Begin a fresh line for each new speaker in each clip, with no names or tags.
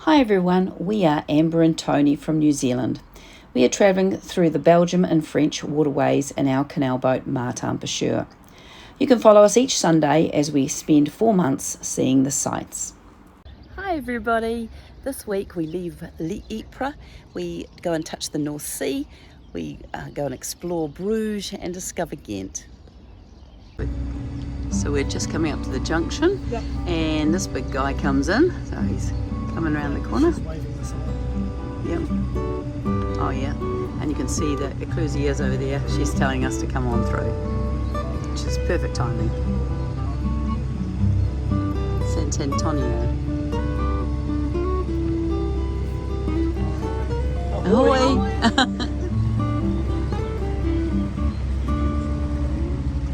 Hi everyone, we are Amber and Tony from New Zealand. We are travelling through the Belgium and French waterways in our canal boat Martin Pêcheur. You can follow us each Sunday as we spend 4 months seeing the sights. Hi everybody, this week we leave Leper, we go and touch the North Sea, we go and explore Bruges and discover Ghent. So we're just coming up to the junction, yep. And this big guy comes in, so he's coming around the corner. Yep. Oh yeah, and you can see the Ecclesia's over there. She's telling us to come on through, which is perfect timing. Sant'Antonio. Ahoy!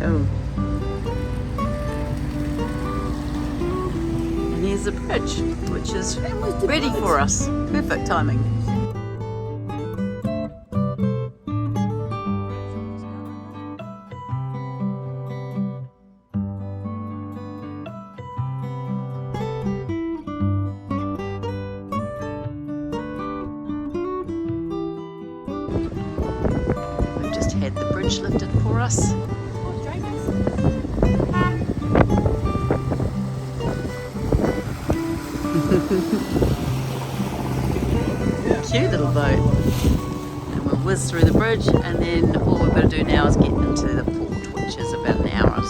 Oh. And here's the bridge, which is ready for us. Perfect timing. We've just had the bridge lifted for us. Cute little boat, and we'll whiz through the bridge, and then all we've got to do now is get into the port, which is about an hour away.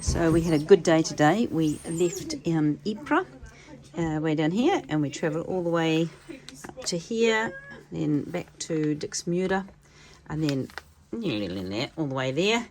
So we had a good day today. We left Ypres way down here, and we travelled all the way up to here, then back to Dixmude, and then all the way there.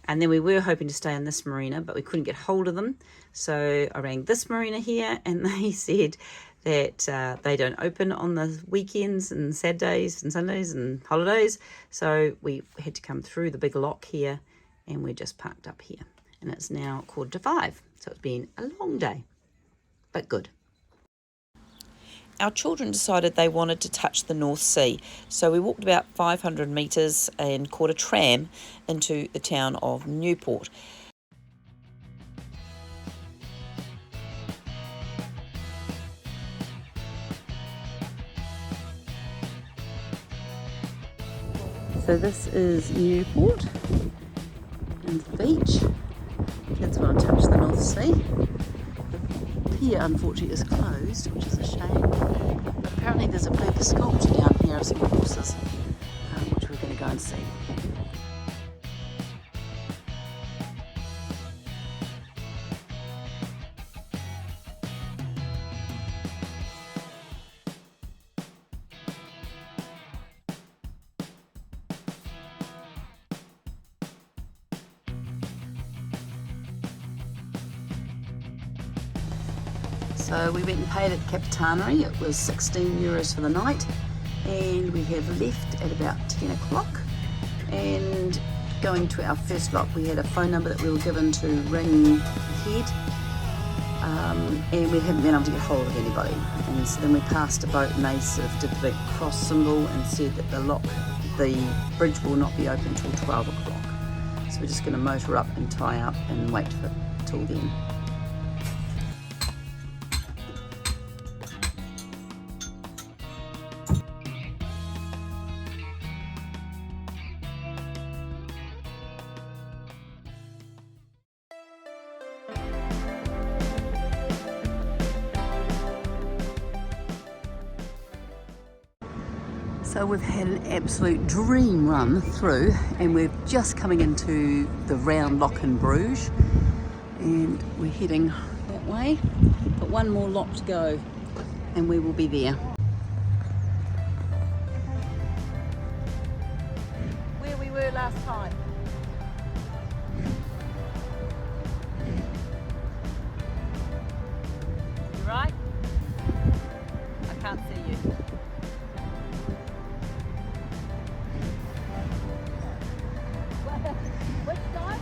And then we were hoping to stay on this marina, but we couldn't get hold of them. So I rang this marina here, and they said that they don't open on the weekends and Saturdays and Sundays and holidays. So we had to come through the big lock here, and we're just parked up here. And it's now 4:45, so it's been a long day, but good. Our children decided they wanted to touch the North Sea, so we walked about 500 metres and caught a tram into the town of Newport. So this is Newport and the beach. Kids want to touch the North Sea. The pier, unfortunately, is closed, which is a shame. But apparently there's a big sculpture down here of some horses, which we're going to go and see. So we went and paid at the Capitanery. It was €16 for the night, and we have left at about 10 o'clock. And going to our first lock, we had a phone number that we were given to ring ahead, and we haven't been able to get hold of anybody. And so then we passed a boat, and they sort of did the big cross symbol and said that the bridge will not be open until 12 o'clock. So we're just going to motor up and tie up and wait till then. So we've had an absolute dream run through, and we're just coming into the round lock in Bruges, and we're heading that way, but one more lock to go and we will be there. Where we were last time. You right? I can't see you. Which side?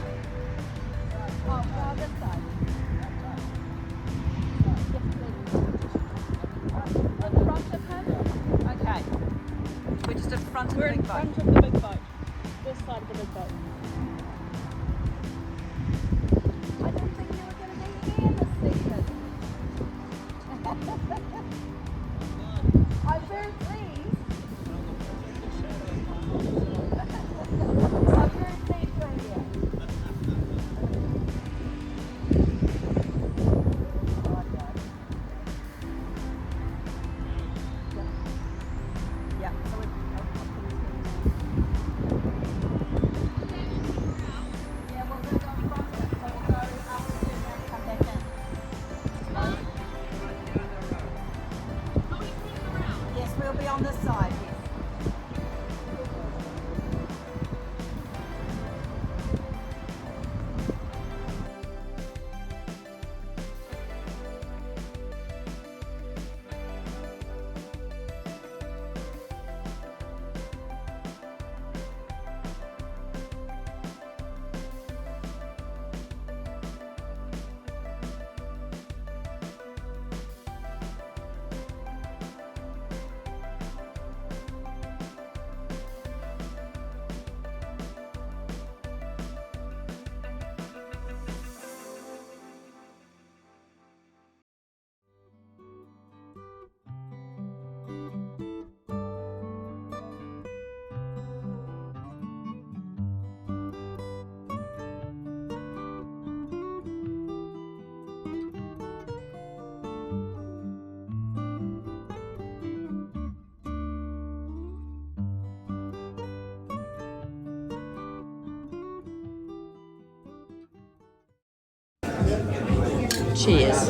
Cheers.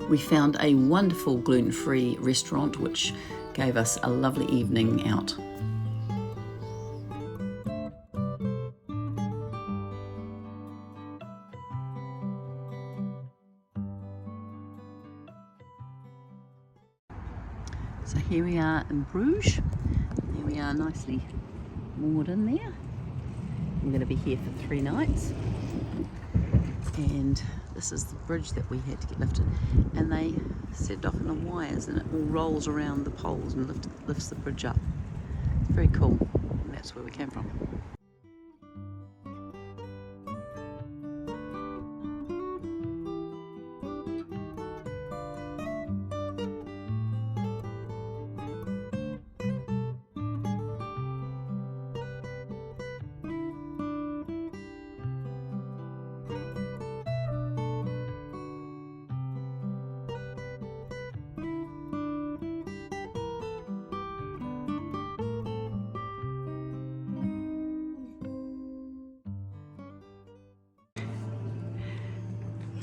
We found a wonderful gluten-free restaurant which gave us a lovely evening out. So here we are in Bruges. There we are, nicely moored in there. I'm going to be here for 3 nights. And this is the bridge that we had to get lifted. And they set it off in the wires and it all rolls around the poles and lifts the bridge up. Very cool. And that's where we came from.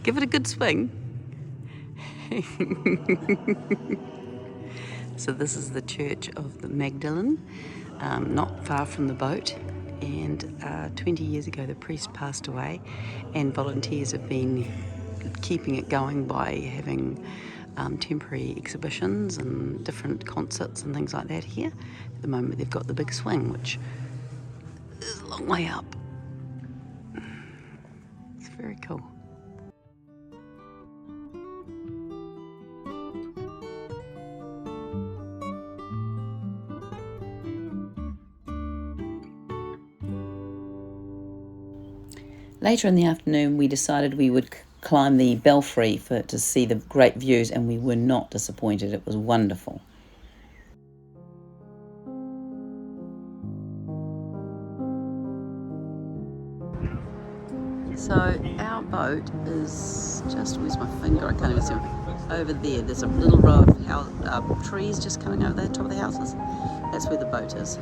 Give it a good swing. So this is the Church of the Magdalene, not far from the boat. And 20 years ago the priest passed away, and volunteers have been keeping it going by having temporary exhibitions and different concerts and things like that here. At the moment they've got the big swing, which is a long way up. It's very cool. Later in the afternoon we decided we would climb the belfry to see the great views, and we were not disappointed. It was wonderful. So our boat is just, where's my finger? I can't even see it. Over there. There's a little row of trees just coming over the top of the houses. That's where the boat is.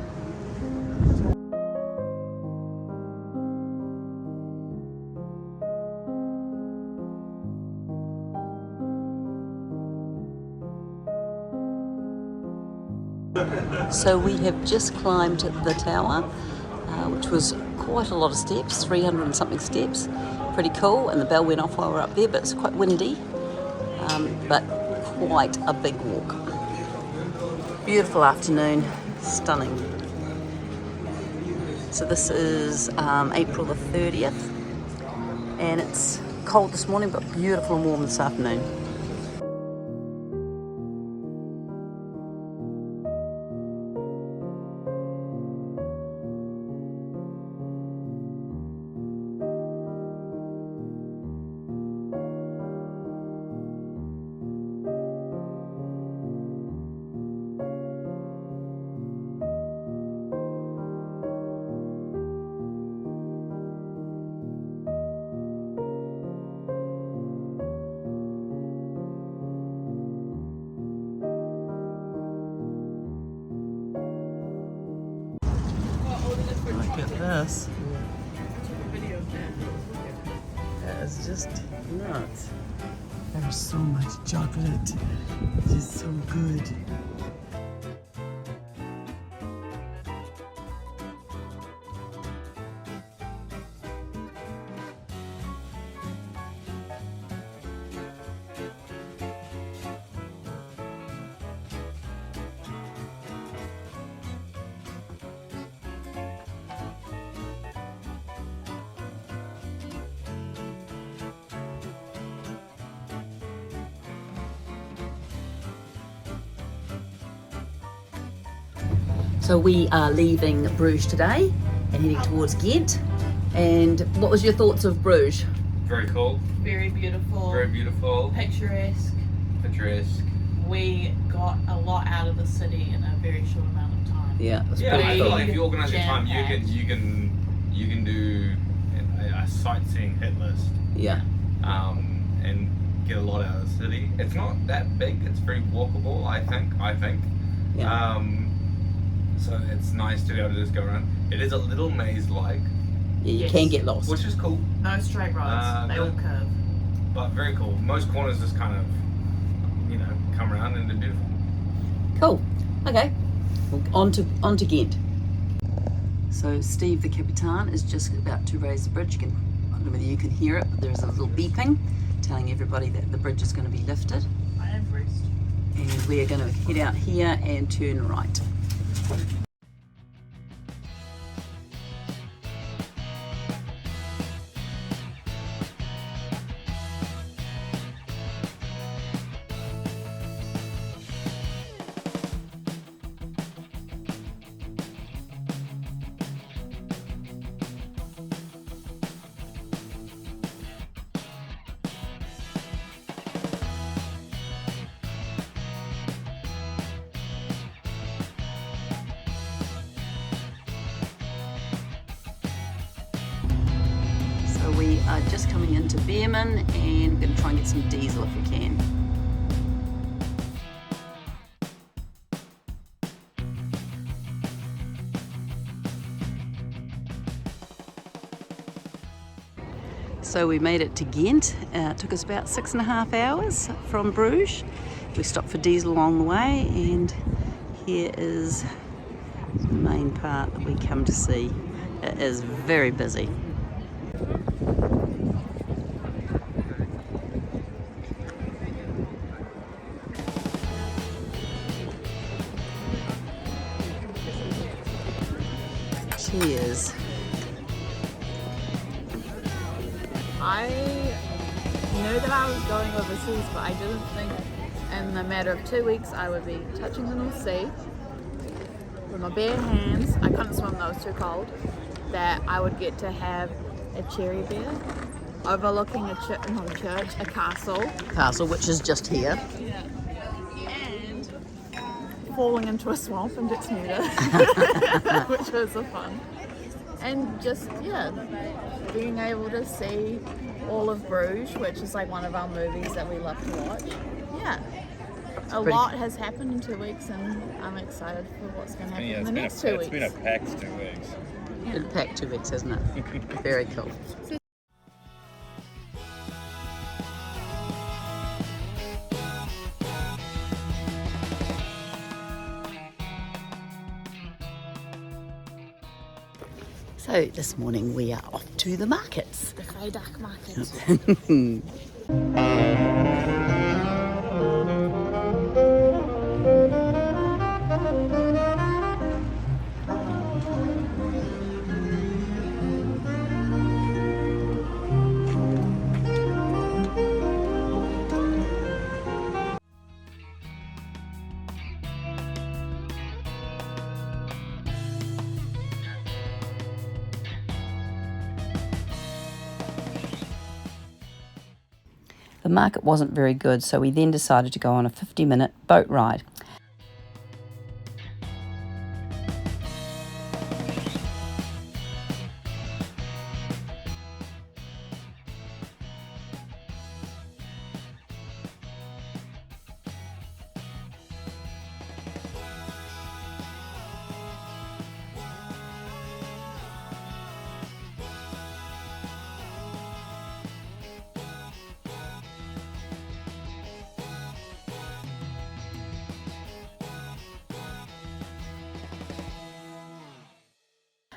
So we have just climbed the tower, which was quite a lot of steps, 300 and something steps. Pretty cool, and the bell went off while we were up there, but it's quite windy, but quite a big walk. Beautiful afternoon, stunning. So this is April the 30th, and it's cold this morning, but beautiful and warm this afternoon. Look at this. That is just nuts. There's so much chocolate. It is so good. So we are leaving Bruges today and heading towards Ghent. And what was your thoughts of Bruges?
Very cool.
Very beautiful.
Very beautiful.
Picturesque.
Picturesque.
We got a lot out of the city in a very short amount of time.
Yeah, it was
Yeah, I
pretty
feel
cool.
like if you organise your time,
Jam-packed.
you can do a sightseeing hit list.
Yeah.
And get a lot out of the city. It's not that big. It's very walkable. I think.
Yeah.
So it's nice to be able to just go around. It is a little maze-like,
Yeah, you
Yes.
can get lost.
which is cool,
No straight roads. They all curve.
but very cool. Most corners just kind of, come around and they're beautiful.
Cool. Okay. Well, on to Ghent. So Steve, the Capitan, is just about to raise the bridge. I don't know whether you can hear it, but there's a little beeping telling everybody that the bridge is going to be lifted.
I am Bruce.
And we're going to head out here and turn right. So we are just coming into Beerman and we're going to try and get some diesel if we can. So we made it to Ghent. It took us about 6.5 hours from Bruges. We stopped for diesel along the way, and here is the main part that we come to see. It is very busy. Cheers.
I knew that I was going overseas, but I didn't think in a matter of 2 weeks I would be touching the North Sea with my bare hands. I couldn't swim though, it was too cold. That I would get to have a cherry beer overlooking a castle.
Castle, which is just here.
And falling into a swamp in Dixmude, which was a fun. And just, being able to see all of Bruges, which is like one of our movies that we love to watch. Yeah. A lot has happened in 2 weeks, and I'm excited for what's going to happen in the next 2 weeks.
It's been a packed 2 weeks.
Been packed 2 weeks, hasn't it? Very cool. So this morning we are off to the markets.
The Vrijdag market.
The market wasn't very good, so we then decided to go on a 50-minute boat ride.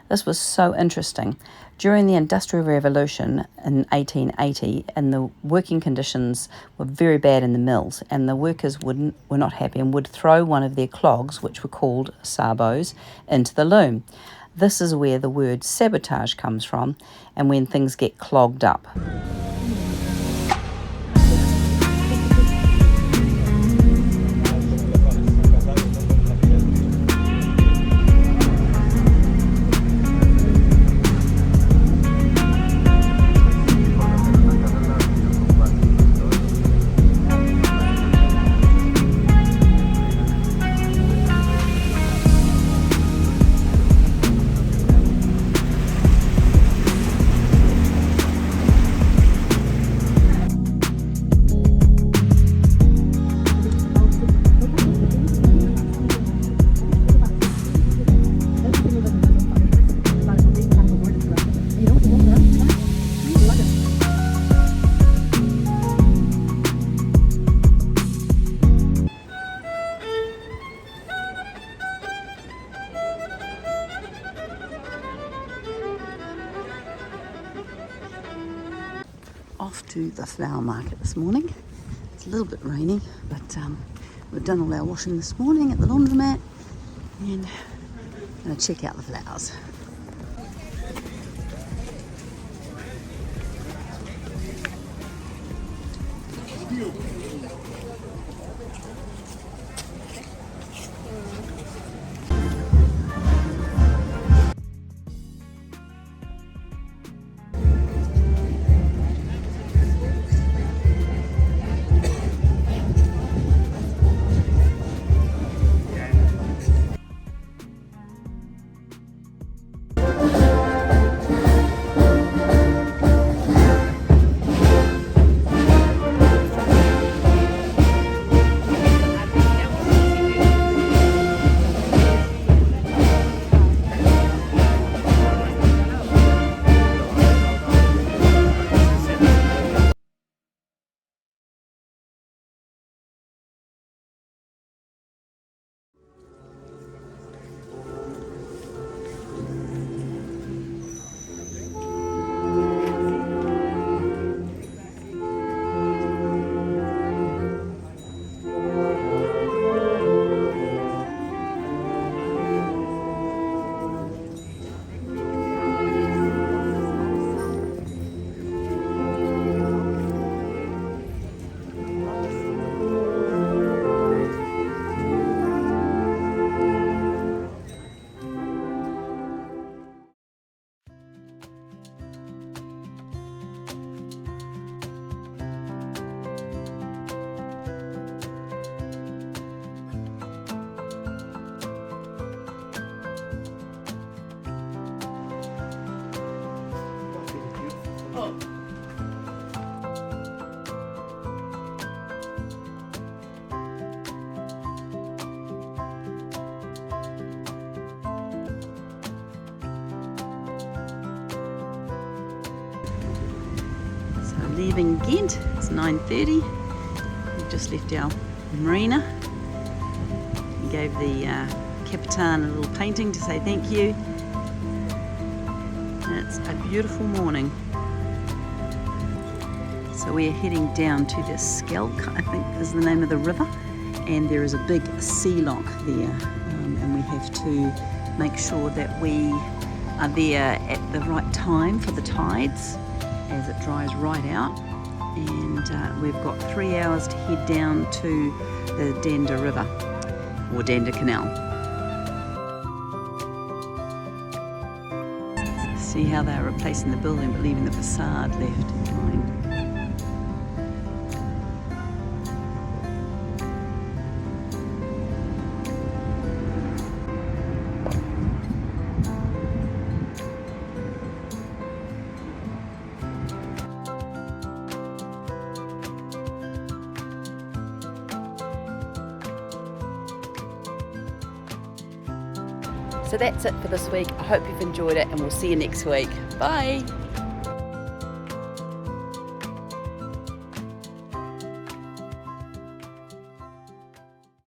This was so interesting. During the Industrial Revolution in 1880, and the working conditions were very bad in the mills, and the workers were not happy and would throw one of their clogs, which were called sabots, into the loom. This is where the word sabotage comes from, and when things get clogged up. off to the flower market this morning. It's a little bit rainy, but we've done all our washing this morning at the laundromat, and I'm going to check out the flowers. Leaving Ghent, it's 9:30. We've just left our marina. We gave the Capitan a little painting to say thank you. And it's a beautiful morning. So we're heading down to the Skelk, I think is the name of the river, and there is a big sea lock there, and we have to make sure that we are there at the right time for the tides, as it dries right out, and we've got 3 hours to head down to the Dander River, or Dander Canal. See how they're replacing the building but leaving the facade left behind. So that's it for this week. I hope you've enjoyed it, and we'll see you next week. Bye!